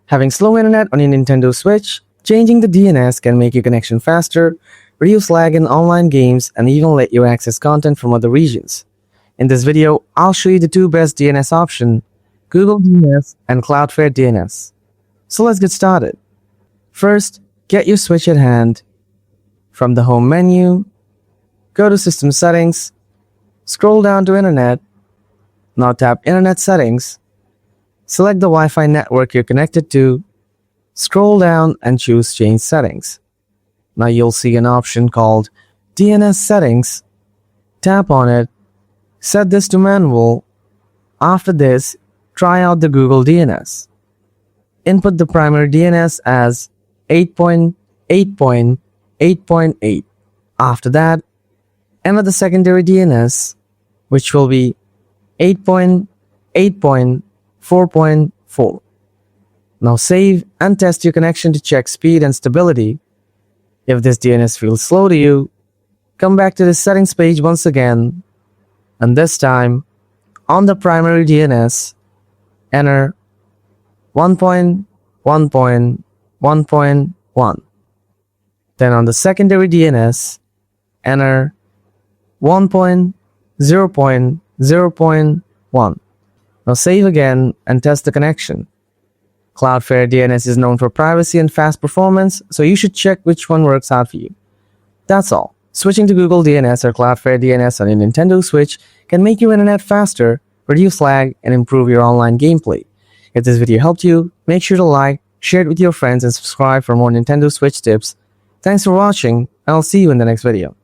Having slow internet on your Nintendo Switch, changing the DNS can make your connection faster, reduce lag in online games, and even let you access content from other regions. In this video, I'll show you the two best DNS options, Google DNS and Cloudflare DNS. So let's get started. First, get your Switch at hand. From the home menu, go to System Settings, scroll down to Internet. Now tap Internet Settings. Select the Wi-Fi network you're connected to. Scroll down and choose Change Settings. Now you'll see an option called DNS Settings. Tap on it. Set this to Manual. After this, try out the Google DNS. Input the primary DNS as 8.8.8.8. After that, enter the secondary DNS, which will be 8.8.4.4. Now save and test your connection to check speed and stability. If this DNS feels slow to you, come back to the settings page once again, and this time, on the primary DNS, enter 1.1.1.1. Then on the secondary DNS, enter 1.0.0.1. Now save again and test the connection. Cloudflare DNS is known for privacy and fast performance, so you should check which one works out for you. That's all. Switching to Google DNS or Cloudflare DNS on your Nintendo Switch can make your internet faster, reduce lag, and improve your online gameplay. If this video helped you, make sure to like, share it with your friends, and subscribe for more Nintendo Switch tips. Thanks for watching, and I'll see you in the next video.